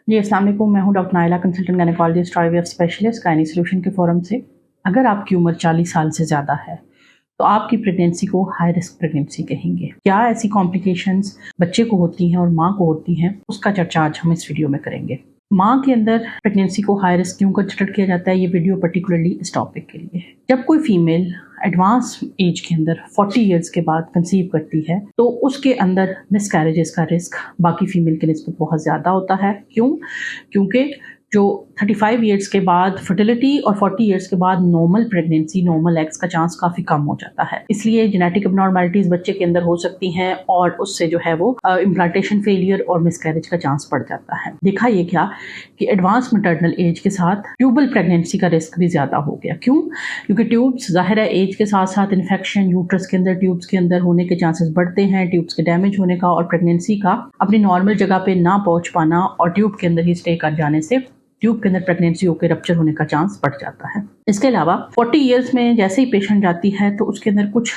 जी, अस्सलाम वालेकुम। मैं हूँ doctor Naila, consultant gynaecologist, IVF specialist, gynae solution के फोरम से। अगर आपकी उम्र 40 साल से ज़्यादा है तो आपकी प्रेगनेंसी को हाई रिस्क प्रेगनेंसी कहेंगे। क्या ऐसी कॉम्प्लिकेशंस बच्चे को होती हैं और माँ को होती हैं, उसका चर्चा आज हम इस वीडियो में करेंगे। माँ के अंदर प्रेगनेंसी को हाई रिस्क क्यों कंसिडर किया जाता है, ये वीडियो पर्टिकुलरली इस टॉपिक के लिए। जब कोई फीमेल एडवांस एज के अंदर 40 इयर्स के बाद कंसीव करती है तो उसके अंदर मिसकैरेजेस का रिस्क बाकी फीमेल के निस्बत बहुत ज़्यादा होता है। क्यों? क्योंकि जो 35 इयर्स के बाद फर्टिलिटी और 40 इयर्स के बाद नॉर्मल प्रेगनेंसी, नॉर्मल एग्स का चांस काफ़ी कम हो जाता है। इसलिए जेनेटिक एबनॉर्मैलिटीज़ बच्चे के अंदर हो सकती हैं और उससे जो है वो इम्प्लांटेशन फेलियर और मिसकैरेज का चांस बढ़ जाता है। देखा ये क्या कि एडवांस मैटरनल एज के साथ ट्यूबल प्रेगनेंसी का रिस्क भी ज़्यादा हो गया। क्यों? क्योंकि ट्यूब्स ज़ाहिर है एज के साथ साथ इन्फेक्शन यूट्रस के अंदर, ट्यूब्स के अंदर होने के चांसेस बढ़ते हैं, ट्यूब्स के डैमेज होने का और प्रेगनेंसी का अपनी नॉर्मल जगह पे ना पहुँच पाना और ट्यूब के अंदर ही स्टे कर जाने से ट्यूब के अंदर प्रेगनेंसी होकर रप्चर होने का चांस बढ़ जाता है। इसके अलावा 40 इयर्स में जैसे ही पेशेंट जाती है तो उसके अंदर कुछ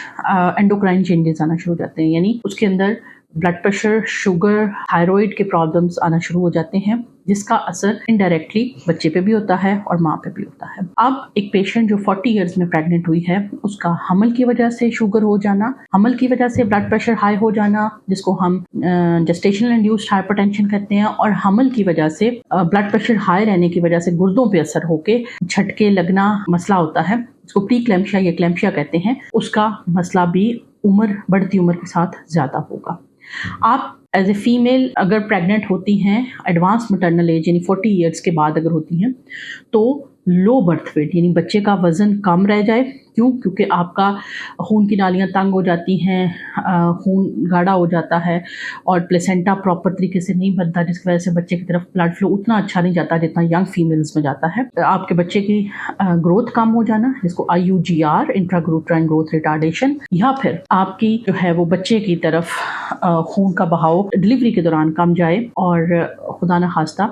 एंडोक्राइन चेंजेस आना शुरू हो जाते हैं, यानी उसके अंदर ब्लड प्रेशर, शुगर, थायराइड के प्रॉब्लम्स आना शुरू हो जाते हैं, जिसका असर इनडायरेक्टली बच्चे पे भी होता है और माँ पे भी होता है। अब एक पेशेंट जो 40 इयर्स में प्रेग्नेंट हुई है, उसका हमल की वजह से शुगर हो जाना, हमल की वजह से ब्लड प्रेशर हाई हो जाना, जिसको हम जेस्टेशनल इंड्यूस्ड हाइपरटेंशन कहते हैं, और हमल की वजह से ब्लड प्रेशर हाई रहने की वजह से गुर्दों पे असर होके झटके लगना मसला होता है, जिसको प्रीक्लैम्शिया या क्लैम्शिया कहते हैं। उसका मसला भी बढ़ती उम्र के साथ ज्यादा होगा। आप एज ए फीमेल अगर प्रेग्नेंट होती हैं एडवांस मैटरनल एज यानी 40 इयर्स के बाद अगर होती हैं तो लो बर्थ वेट यानी बच्चे का वज़न कम रह जाए। क्यों? क्योंकि आपका खून की नालियाँ तंग हो जाती हैं, खून गाढ़ा हो जाता है और प्लेसेंटा प्रॉपर तरीके से नहीं बनता, जिसकी वजह से बच्चे की तरफ ब्लड फ्लो उतना अच्छा नहीं जाता जितना यंग फीमेल्स में जाता है। आपके बच्चे की ग्रोथ कम हो जाना, जिसको IUGR, इंट्राग्यूट्राइन ग्रोथ रिटार्डेशन, या फिर आपकी जो है वो बच्चे की तरफ खून का बहाव डिलीवरी के दौरान कम जाए और खुदा न खास्ता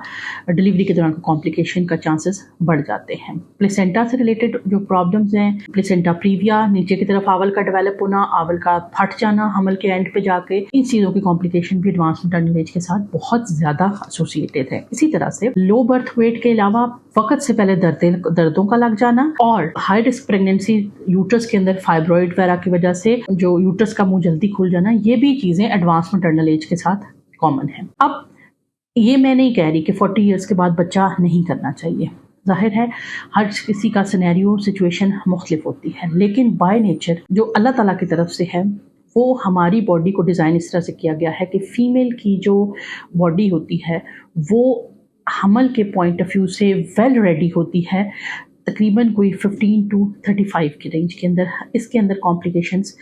डिलीवरी के दौरान कॉम्प्लिकेशन का चांसेस बढ़ जाते हैं। प्लेसेंटा से रिलेटेड जो प्रॉब्लम्स हैं, प्लेसेंटा प्रीविया, नीचे की तरफ आवल का डेवलप होना, आवल का फट जाना हमल के एंड पे जाके, इन चीज़ों की कॉम्प्लिकेशन भी एडवांस मैटरनल एज के साथ बहुत ज़्यादा एसोसिएटेड है। इसी तरह से लो बर्थ वेट के अलावा वक्त से पहले दर्दों का लग जाना और हाई रिस्क प्रेगनेंसी, यूट्रस के अंदर फाइब्रॉइड वगैरह की वजह से जो यूट्रस का मुंह जल्दी खुल जाना, ये भी चीज़ें एडवांस मैटरनल एज के साथ कॉमन है। अब ये मैं नहीं कह रही कि 40 इयर्स के बाद बच्चा नहीं करना चाहिए। जाहिर है हर किसी का सिनेरियो, सिचुएशन मुख्तलिफ होती है, लेकिन बाय नेचर जो अल्लाह ताला की तरफ से है वो हमारी बॉडी को डिज़ाइन इस तरह से किया गया है कि फ़ीमेल की जो बॉडी होती है वो हमल के पॉइंट ऑफ व्यू से वेल रेडी होती है, तकरीबन कोई 15 टू 35 के रेंज के अंदर। इसके अंदर कॉम्प्लिकेशंस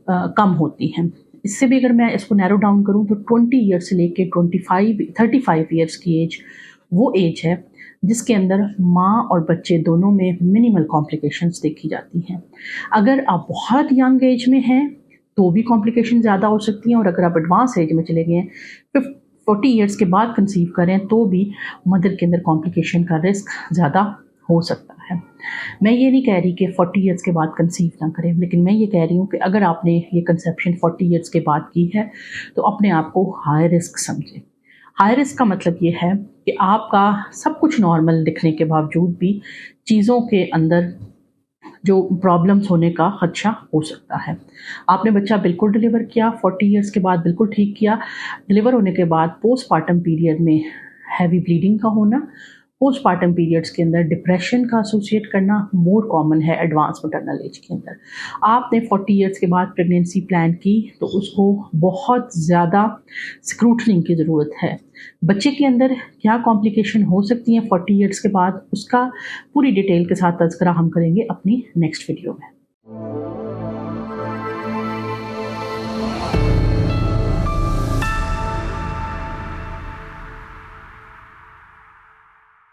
कम होती हैं। इससे भी अगर मैं इसको नैरो डाउन करूं तो 20 ईयर्स से लेके 35 ईयर्स की एज वो एज है जिसके अंदर माँ और बच्चे दोनों में मिनिमल कॉम्प्लिकेशंस देखी जाती हैं। अगर आप बहुत यंग एज में हैं तो भी कॉम्प्लिकेशन ज़्यादा हो सकती हैं, और अगर आप एडवांस एज में चले गए हैं 40 ईयर्स के बाद कंसीव करें तो भी मदर के अंदर कॉम्प्लिकेशन का रिस्क ज़्यादा हो सकता है। मैं ये नहीं कह रही कि 40 इयर्स के बाद कंसीव ना करें, लेकिन मैं ये कह रही हूँ कि अगर आपने ये कंसेप्शन 40 इयर्स के बाद की है तो अपने आप को हाई रिस्क समझें। हाई रिस्क का मतलब ये है कि आपका सब कुछ नॉर्मल दिखने के बावजूद भी चीज़ों के अंदर जो प्रॉब्लम्स होने का खदशा हो सकता है। आपने बच्चा बिल्कुल डिलीवर किया, 40 इयर्स के बाद बिल्कुल ठीक किया, डिलीवर होने के बाद पोस्टपार्टम पीरियड में हैवी ब्लीडिंग का होना, पोस्टपार्टम पीरियड्स के अंदर डिप्रेशन का एसोसिएट करना मोर कॉमन है एडवांस मैटरनल एज के अंदर। आपने 40 इयर्स के बाद प्रेगनेंसी प्लान की तो उसको बहुत ज़्यादा स्क्रूटनिंग की ज़रूरत है। बच्चे के अंदर क्या कॉम्प्लिकेशन हो सकती हैं 40 इयर्स के बाद, उसका पूरी डिटेल के साथ तज़किरा हम करेंगे अपनी नेक्स्ट वीडियो में।